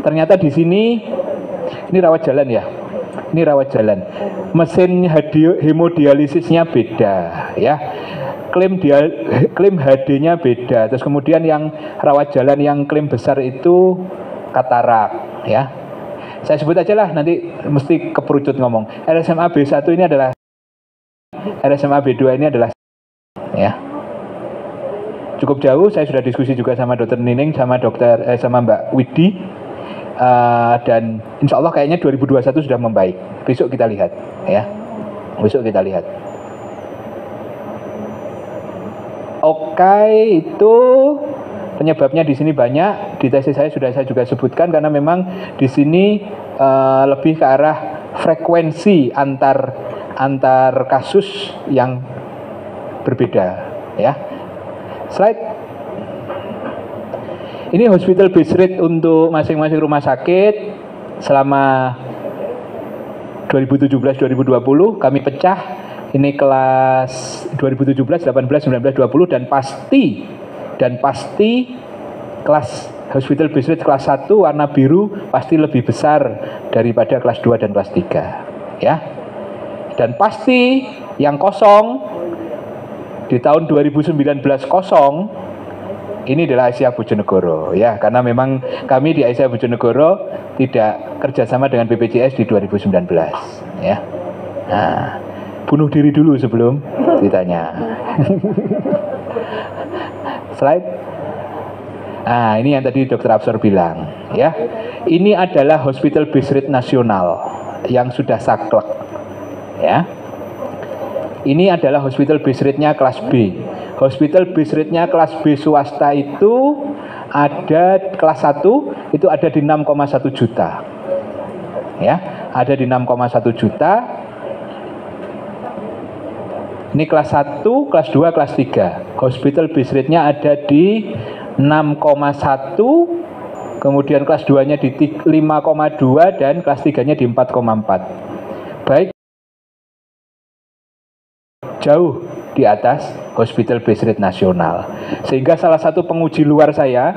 Ternyata di sini ini rawat jalan ya. Ini rawat jalan. Mesin hemodialisisnya beda, ya. Klaim HD-nya beda. Terus kemudian yang rawat jalan yang klaim besar itu katarak, ya. Saya sebut aja lah, nanti mesti keperucut ngomong. RSMA B1 ini adalah, RSMA B2 ini adalah, ya. Cukup jauh, saya sudah diskusi juga sama Dokter Nining, sama sama Mbak Widi, dan insya Allah kayaknya 2021 sudah membaik. Besok kita lihat, ya. Besok kita lihat. Oke, itu penyebabnya di sini banyak. Di tesis saya sudah saya juga sebutkan karena memang di sini lebih ke arah frekuensi antar kasus yang berbeda, ya. Slide. Ini hospital base rate untuk masing-masing rumah sakit selama 2017-2020 kami pecah. Ini kelas 2017, 18, 19, 20 dan pasti kelas hospital base rate kelas 1 warna biru pasti lebih besar daripada kelas 2 dan kelas 3, ya. Dan pasti yang kosong di tahun 2019 kosong ini adalah Aisyah Bojonegoro, ya, karena memang kami di Aisyah Bojonegoro tidak kerjasama dengan BPJS di 2019, ya. Nah, bunuh diri dulu sebelum ditanya. Slide. Nah, ini yang tadi Dr. Absor bilang, ya. Ini adalah hospital base rate nasional yang sudah saklek, ya. Ini adalah hospital base rate-nya kelas B. Hospital base rate-nya kelas B swasta itu ada kelas 1 itu ada di 6,1 juta. Ya, ada di 6,1 juta. Ini kelas 1, kelas 2, kelas 3. Hospital base rate-nya ada di 6,1, kemudian kelas 2-nya di 5,2 dan kelas 3-nya di 4,4. Baik, jauh di atas hospital base rate nasional. Sehingga salah satu penguji saya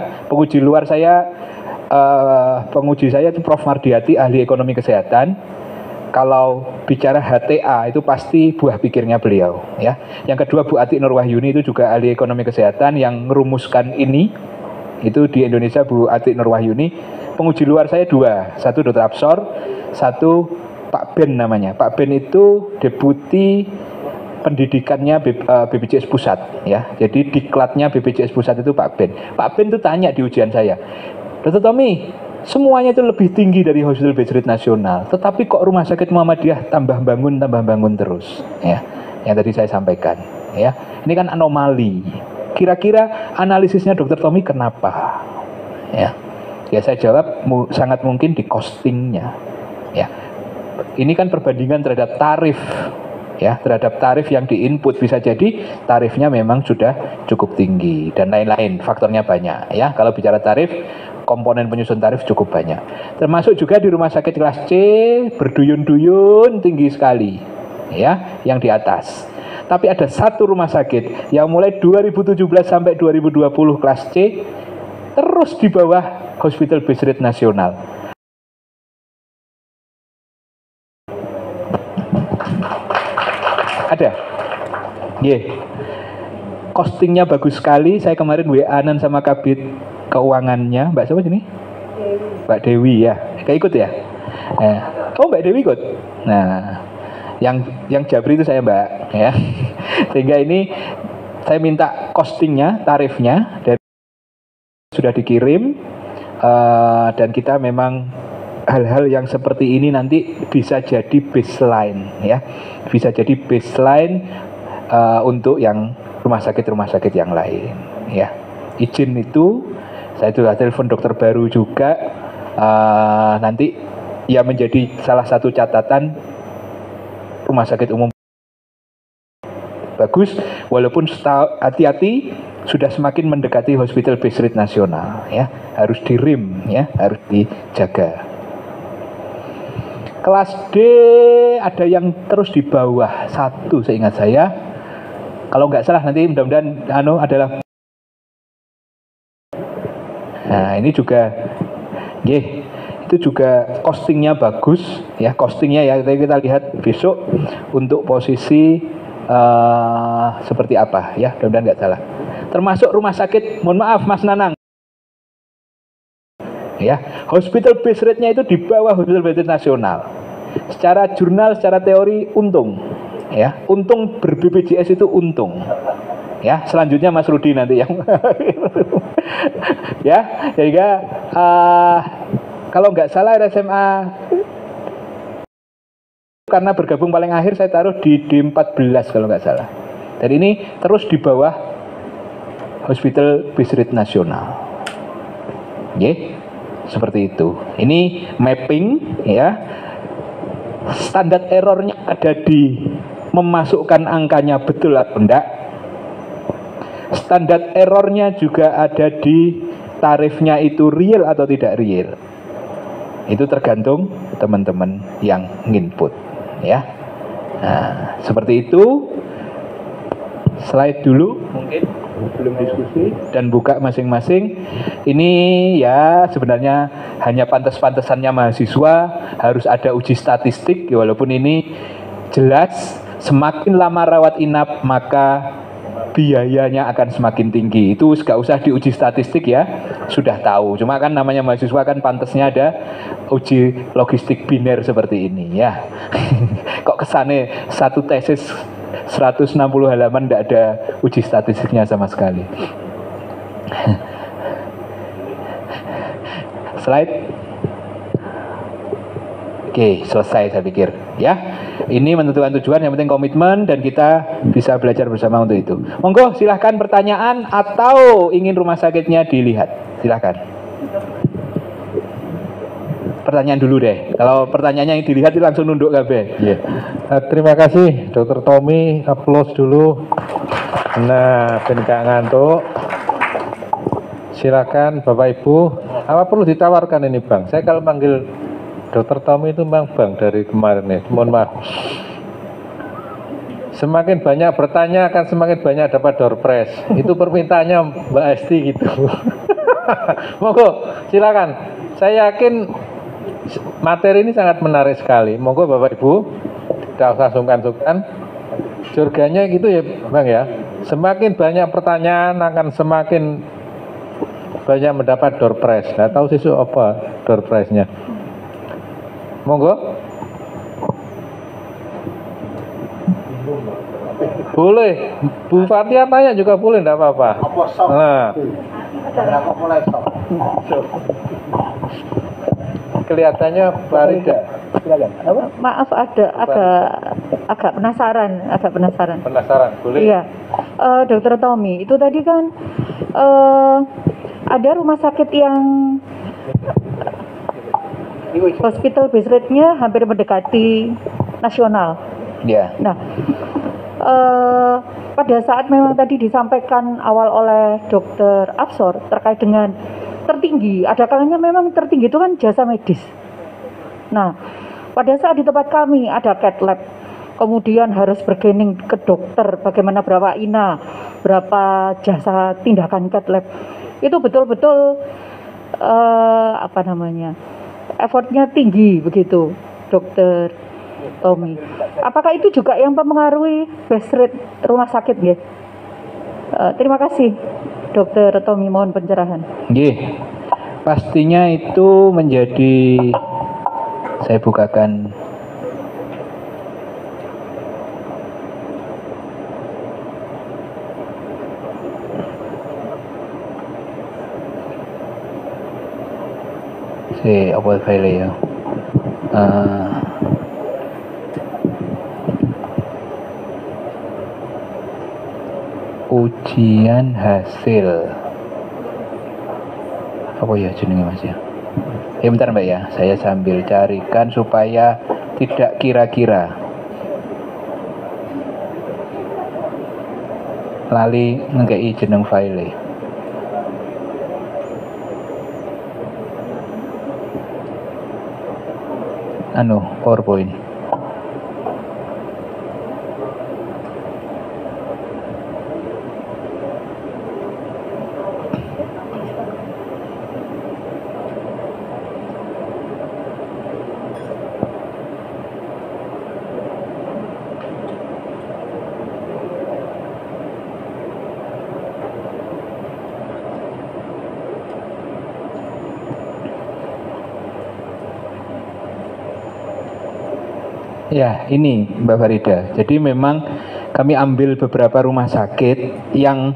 itu Prof. Mardiati, ahli ekonomi kesehatan. Kalau bicara HTA itu pasti buah pikirnya beliau, ya. Yang kedua Bu Ati Nurwahyuni itu juga ahli ekonomi kesehatan yang merumuskan ini. Itu di Indonesia Bu Ati Nurwahyuni. Penguji luar saya 2, satu Dr. Absor, satu Pak Ben namanya. Pak Ben itu deputi pendidikannya BPJS Pusat, ya. Jadi diklatnya BPJS Pusat itu Pak Ben. Pak Ben itu tanya di ujian saya, Dr. Tommy, semuanya itu lebih tinggi dari hospital base rate nasional, tetapi kok rumah sakit Muhammadiyah tambah bangun terus, ya. Yang tadi saya sampaikan, ya. Ini kan anomali. Kira-kira analisisnya Dr. Tommy kenapa? Ya. Ya saya jawab sangat mungkin di costingnya, ya. Ini kan perbandingan terhadap tarif, ya, terhadap tarif yang diinput. Bisa jadi tarifnya memang sudah cukup tinggi dan lain-lain, faktornya banyak, ya. Kalau bicara tarif, komponen penyusun tarif cukup banyak. Termasuk juga di rumah sakit kelas C berduyun-duyun tinggi sekali, ya, yang di atas. Tapi ada satu rumah sakit yang mulai 2017 sampai 2020 kelas C terus di bawah hospital base rate nasional. Ada, costingnya bagus sekali. Saya kemarin WA-an sama kabit keuangannya, Mbak siapa sini? Mbak Dewi, ya, kayak ikut ya. Oh Mbak Dewi ikut. Nah, yang Jabri itu saya Mbak, ya. Sehingga ini saya minta costingnya, tarifnya, dan sudah dikirim, dan kita memang hal-hal yang seperti ini nanti bisa jadi baseline, ya, bisa jadi baseline untuk yang rumah sakit yang lain, ya. Izin itu saya sudah telepon dokter baru juga, nanti ya menjadi salah satu catatan rumah sakit umum bagus, walaupun hati-hati sudah semakin mendekati hospital base rate nasional ya, harus dirim ya, harus dijaga. Kelas D ada yang terus di bawah 1 seingat saya, kalau nggak salah nanti mudah-mudahan adalah. Nah ini juga itu juga costingnya bagus ya, costingnya ya kita lihat besok untuk posisi seperti apa ya, mudah-mudahan nggak salah. Termasuk rumah sakit, mohon maaf Mas Nanang ya, hospital base rate-nya itu di bawah hospital base rate nasional. Secara jurnal, secara teori untung ya, untung ber-BPJS itu untung ya. Selanjutnya Mas Rudi nanti yang ya, sehingga kalau nggak salah RSMA karena bergabung paling akhir saya taruh di D14 kalau nggak salah. Dan ini terus di bawah hospital base rate nasional. Seperti itu. Ini mapping ya. Standar errornya ada di memasukkan angkanya betul atau enggak. Standar errornya juga ada di tarifnya itu real atau tidak real. Itu tergantung teman-teman yang nginput ya. Nah, seperti itu. Slide dulu mungkin belum diskusi dan buka masing-masing. Ini ya sebenarnya hanya pantas-pantasannya mahasiswa harus ada uji statistik ya, walaupun ini jelas semakin lama rawat inap maka biayanya akan semakin tinggi. Itu nggak usah diuji statistik ya, sudah tahu. Cuma kan namanya mahasiswa kan pantasnya ada uji logistik biner seperti ini ya. Kok kesannya satu tesis 160 halaman tidak ada uji statistiknya sama sekali. Slide. Oke, selesai saya pikir ya. Ini menentukan tujuan, yang penting komitmen dan kita bisa belajar bersama untuk itu. Monggo silahkan pertanyaan atau ingin rumah sakitnya dilihat, silahkan. Pertanyaan dulu deh. Kalau pertanyaannya yang dilihat itu langsung nunduk kabeh. Yeah. Terima kasih Dr. Tommy, applause dulu. Nah, ben gak ngantuk. Silakan Bapak Ibu. Apa perlu ditawarkan ini Bang? Saya kalau panggil Dr. Tommy itu Bang dari kemarin ya. Mohon maaf. Semakin banyak bertanya akan semakin banyak dapat door prize. Itu permintaannya Mbak Esti gitu. Monggo, silakan. Saya yakin materi ini sangat menarik sekali. Monggo Bapak Ibu, tidak usah sungkan-sungkan. Surganya gitu ya Bang ya. Semakin banyak pertanyaan akan semakin banyak mendapat door prize. Nah, tahu sih apa door prize-nya? Monggo. Boleh. Bu Fatia tanya juga boleh, enggak apa-apa. Nah. Kelihatannya Farida. Maaf, agak penasaran. Penasaran, boleh? Iya, Dokter Tommy, itu tadi kan ada rumah sakit yang hospital base rate-nya hampir mendekati nasional. Ya. Nah, pada saat memang tadi disampaikan awal oleh Dokter Absor terkait dengan tertinggi, ada kalanya memang tertinggi itu kan jasa medis. Nah, pada saat di tempat kami ada cat lab, kemudian harus bergening ke dokter, bagaimana berapa INA, berapa jasa tindakan cat lab, itu betul-betul effortnya tinggi begitu, Dokter Tommy. Apakah itu juga yang mempengaruhi base rate rumah sakit ya? Terima kasih. Dokter Tommy, mohon pencerahan. Pastinya itu menjadi, saya bukakan apa file ya. Ujian hasil apa ya jenenge Mas ya? Bentar Mbak ya, saya sambil carikan supaya tidak kira-kira. Lali ngekei jeneng file. PowerPoint. Ya, ini Mbak Farida. Jadi memang kami ambil beberapa rumah sakit yang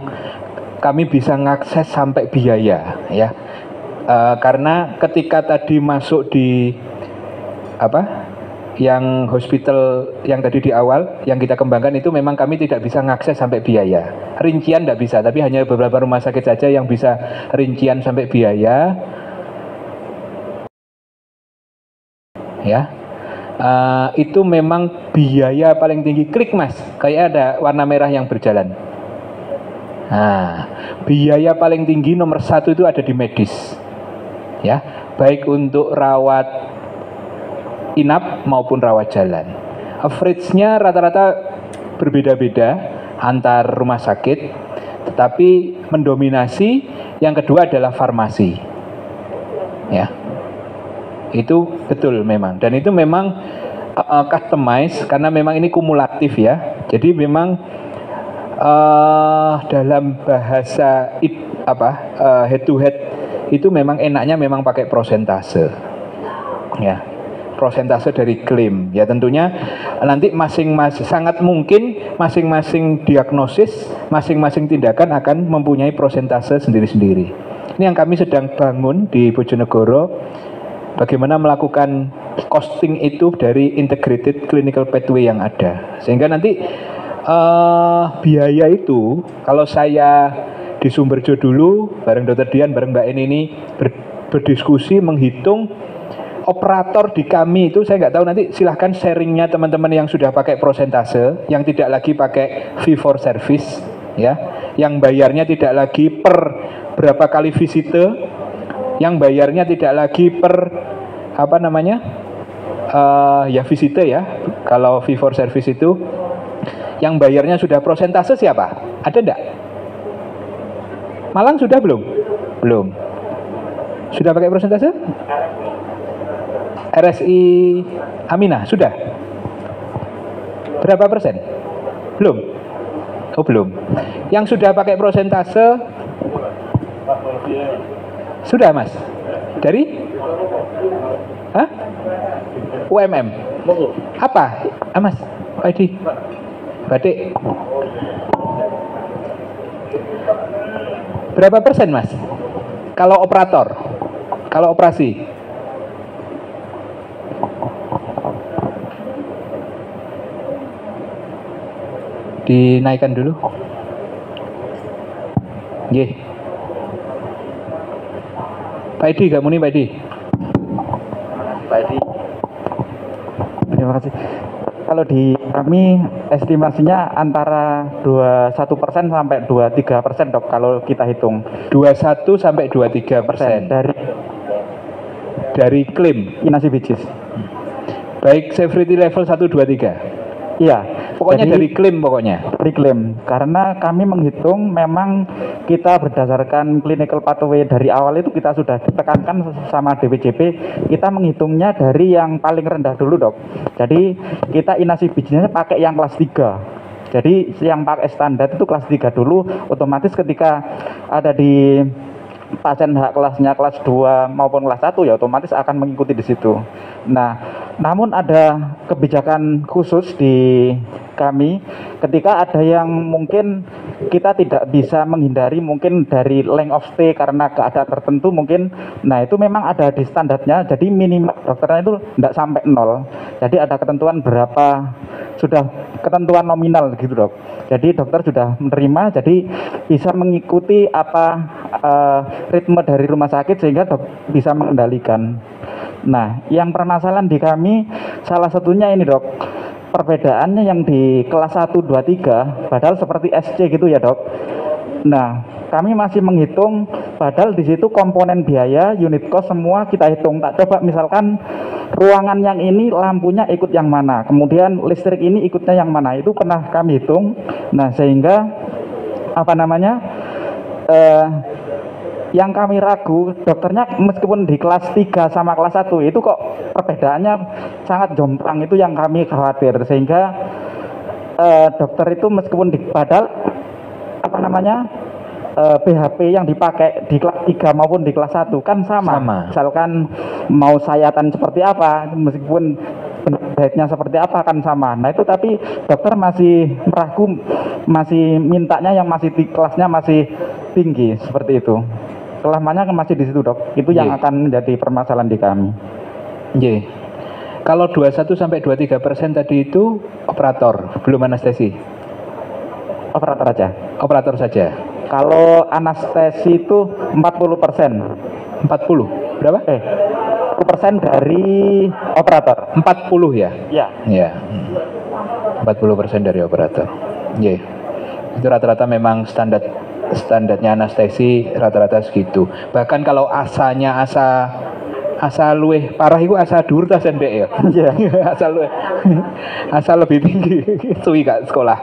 kami bisa ngakses sampai biaya, ya. Karena ketika tadi masuk di yang hospital yang tadi di awal yang kita kembangkan itu memang kami tidak bisa ngakses sampai biaya. Rincian tidak bisa, tapi hanya beberapa rumah sakit saja yang bisa rincian sampai biaya. Ya. Itu memang biaya paling tinggi. Klik Mas, kayak ada warna merah yang berjalan. Nah, biaya paling tinggi nomor 1 itu ada di medis, ya, baik untuk rawat inap maupun rawat jalan. Average-nya rata-rata berbeda-beda antar rumah sakit, tetapi mendominasi yang kedua adalah farmasi, ya. Itu betul memang, dan itu memang customize karena memang ini kumulatif ya. Jadi memang dalam bahasa head to head itu memang enaknya memang pakai prosentase, ya, prosentase dari klaim. Ya tentunya nanti masing-masing sangat mungkin masing-masing diagnosis, masing-masing tindakan akan mempunyai prosentase sendiri-sendiri. Ini yang kami sedang bangun di Bojonegoro. Bagaimana melakukan costing itu dari integrated clinical pathway yang ada, sehingga nanti biaya itu kalau saya di Sumberjo dulu bareng Dr. Dian bareng Mbak Eni ini berdiskusi menghitung operator di kami itu, saya nggak tahu, nanti silahkan sharingnya teman-teman yang sudah pakai prosentase, yang tidak lagi pakai fee for service, ya, yang bayarnya tidak lagi per berapa kali visite, yang bayarnya tidak lagi per visite ya. Kalau fee for service itu yang bayarnya sudah prosentase siapa? Ada enggak? Malang sudah belum? Belum. Sudah pakai prosentase? RSI Aminah sudah? Berapa persen? Belum? Oh belum. Yang sudah pakai prosentase sudah Mas? Dari? Hah? UMM? Apa? Mas? Pak Edi? Batik? Berapa persen Mas? Kalau operator? Kalau operasi? Dinaikkan dulu. Nggih. Pak Edi, gak muni Pak Edi. Pak Edi. Terima kasih. Kalau di kami estimasinya antara 21% sampai 23% dok, kalau kita hitung. 21 sampai 23% dari klaim inasi bijis. Baik severity level 1, 2, 3. Iya. Pokoknya dari klaim pokoknya. Dari klaim. Karena kami menghitung memang kita berdasarkan clinical pathway dari awal itu kita sudah ditekankan sama DPJP, kita menghitungnya dari yang paling rendah dulu dok. Jadi kita inasi bijisnya pakai yang kelas 3. Jadi yang pakai standar itu kelas 3 dulu, otomatis ketika ada di pasien hak kelasnya kelas 2 maupun kelas 1 ya otomatis akan mengikuti di situ. Nah, namun ada kebijakan khusus di kami ketika ada yang mungkin kita tidak bisa menghindari mungkin dari length of stay karena keadaan tertentu mungkin, nah itu memang ada di standarnya, jadi minimal dokternya itu tidak sampai 0, jadi ada ketentuan berapa, sudah ketentuan nominal gitu dok, jadi dokter sudah menerima, jadi bisa mengikuti apa ritme dari rumah sakit sehingga bisa mengendalikan. Nah, yang permasalahan di kami salah satunya ini dok, perbedaannya yang di kelas 1, 2, 3 padahal seperti SC gitu ya dok. Nah, kami masih menghitung padahal di situ komponen biaya, unit cost semua kita hitung. Tak coba misalkan ruangan yang ini lampunya ikut yang mana, kemudian listrik ini ikutnya yang mana, itu pernah kami hitung. Nah, sehingga apa namanya yang kami ragu dokternya meskipun di kelas 3 sama kelas 1 itu kok perbedaannya sangat jomplang, itu yang kami khawatir, sehingga dokter itu meskipun di padahal apa namanya BHP yang dipakai di kelas 3 maupun di kelas 1 kan sama. Misalkan mau sayatan seperti apa meskipun bednya seperti apa kan sama. Nah itu tapi dokter masih meragu, masih mintanya yang masih di kelasnya masih tinggi seperti itu. Kelemahannya masih di situ dok, itu yang akan menjadi permasalahan di kami. Kalau 21 sampai 23% tadi itu operator, belum anestesi? Operator aja. Operator saja. Kalau anestesi itu 40%. 40? Berapa? 40% dari operator. 40 ya? Ya. Ya. 40% dari operator. Itu rata-rata memang standarnya anestesi rata-rata segitu. Bahkan kalau asanya asa luweh parah itu asa dhuwur ta sen ya. Asa lebih tinggi suwi gak sekolah.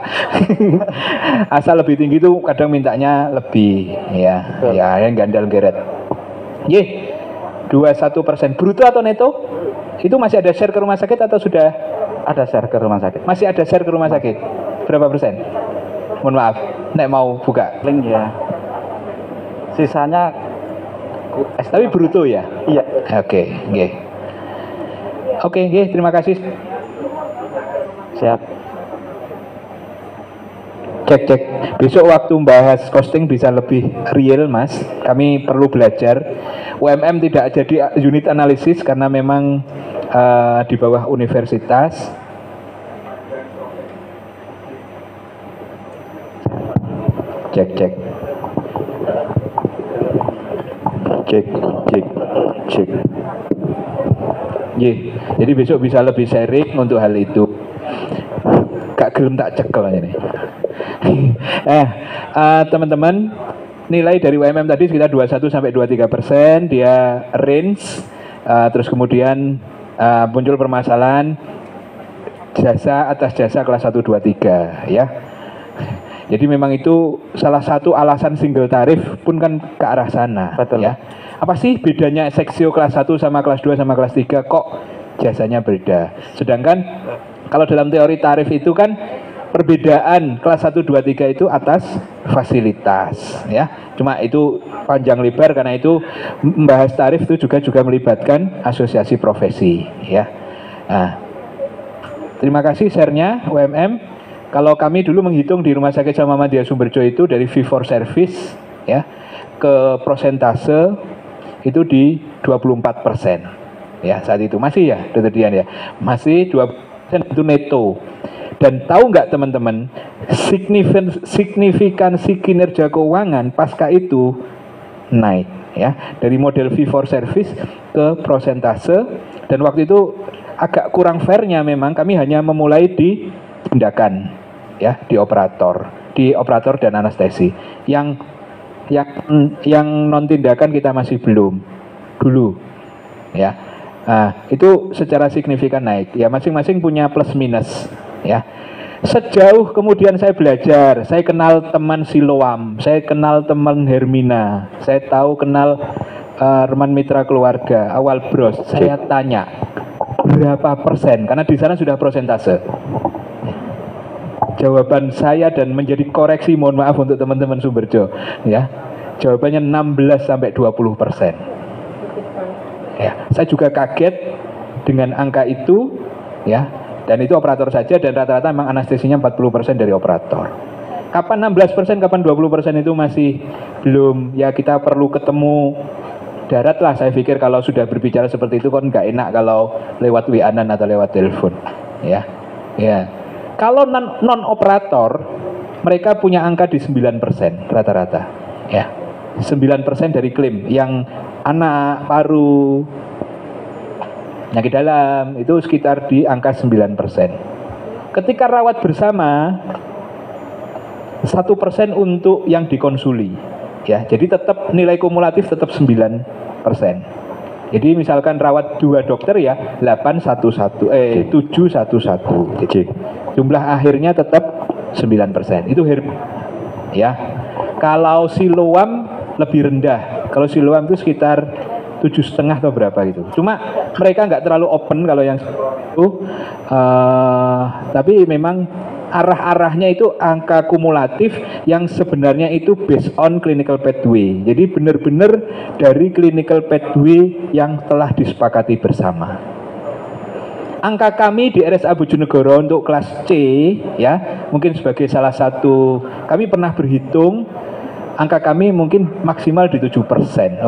Asa lebih tinggi itu kadang mintanya lebih ya. Ya yang gandal geret. 21% bruto atau neto? Itu masih ada share ke rumah sakit atau sudah ada share ke rumah sakit? Masih ada share ke rumah sakit. Berapa persen? Mohon maaf, nek mau buka link ya. Sisanya tapi bruto ya? Iya. Oke, nggih. Oke, nggih, terima kasih. Siap. Cek. Besok waktu bahas costing bisa lebih real, Mas. Kami perlu belajar. UMM tidak jadi unit analisis karena memang di bawah universitas. Cek. Jadi besok bisa lebih sharing untuk hal itu. Gak gelem tak cekel ini. Teman-teman, nilai dari UMM tadi sekitar 21 sampai 23%, dia range. Terus kemudian muncul permasalahan jasa atas jasa kelas 1, 2, 3 ya. Jadi memang itu salah satu alasan single tarif pun kan ke arah sana. Betul. Ya. Apa sih bedanya seksio kelas 1 sama kelas 2 sama kelas 3 kok jasanya beda? Sedangkan kalau dalam teori tarif itu kan perbedaan kelas 1, 2, 3 itu atas fasilitas ya. Cuma itu panjang lebar karena itu membahas tarif itu juga melibatkan asosiasi profesi ya. Nah, terima kasih share-nya UMM. Kalau kami dulu menghitung di Rumah Sakit Sama Madya Sumberjo itu dari fee for service ya ke prosentase itu di 24% ya saat itu masih ya Dr. Dian ya masih 20% itu neto. Dan tahu nggak teman-teman signifikansi kinerja keuangan pasca itu naik ya dari model fee for service ke prosentase, dan waktu itu agak kurang fairnya memang kami hanya memulai di tindakan ya di operator dan anestesi. Yang non tindakan kita masih belum dulu ya. Nah, itu secara signifikan naik ya, masing-masing punya plus minus ya. Sejauh kemudian saya belajar, saya kenal teman Siloam, saya kenal teman Hermina, saya kenal Reman Mitra Keluarga, awal bros, saya tanya berapa persen, karena di sana sudah prosentase. Jawaban saya dan menjadi koreksi, mohon maaf untuk teman-teman Sumberjo ya, jawabannya 16 sampai 20%. Ya, saya juga kaget dengan angka itu ya, Dan itu operator saja, dan rata-rata memang anestesinya 40% dari operator. Kapan 16%, kapan 20% itu masih belum, ya kita perlu ketemu darat lah. Saya pikir kalau sudah berbicara seperti itu kan nggak enak kalau lewat WA-an atau lewat telepon, ya. Kalau non operator, mereka punya angka di 9% rata-rata, ya. 9% dari klaim yang anak, paru, penyakit dalam itu sekitar di angka 9%. Ketika rawat bersama 1% untuk yang dikonsuli, ya. Jadi tetap nilai kumulatif tetap 9%. Jadi misalkan rawat 2 dokter ya 711. Jumlah akhirnya tetap 9%. Itu ya. Kalau siloam lebih rendah. Kalau siloam itu sekitar 7,5 atau berapa gitu. Cuma mereka nggak terlalu open kalau yang itu, tapi memang arah-arahnya itu angka kumulatif yang sebenarnya itu based on clinical pathway. Jadi benar-benar dari clinical pathway yang telah disepakati bersama. Angka kami di RSA Bojonegoro untuk kelas C, ya, mungkin sebagai salah satu, kami pernah berhitung angka kami mungkin maksimal di 7%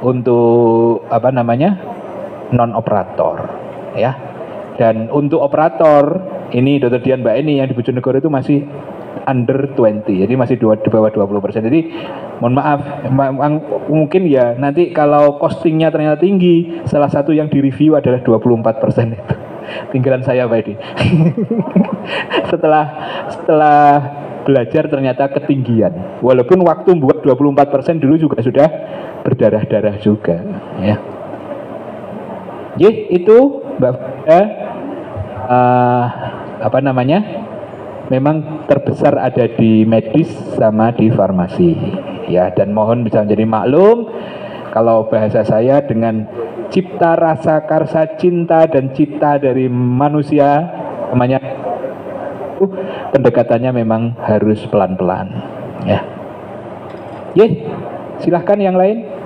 untuk apa namanya non operator, ya. Dan untuk operator ini Dr. Dian Mbak Eni yang di Bojonegoro itu masih under 20, jadi masih di bawah 20%. Jadi mohon maaf, mungkin ya nanti kalau costingnya ternyata tinggi, salah satu yang direview adalah 24% itu. Tinggalan saya Pak Edi. setelah belajar ternyata ketinggian. Walaupun waktu buat 24% dulu juga sudah berdarah-darah juga, ya. Itu Mbak Frida, apa namanya, memang terbesar ada di medis sama di farmasi, ya. Dan mohon bisa menjadi maklum kalau bahasa saya dengan cipta rasa karsa cinta dan cita dari manusia, namanya pendekatannya memang harus pelan-pelan, ya. Silahkan yang lain.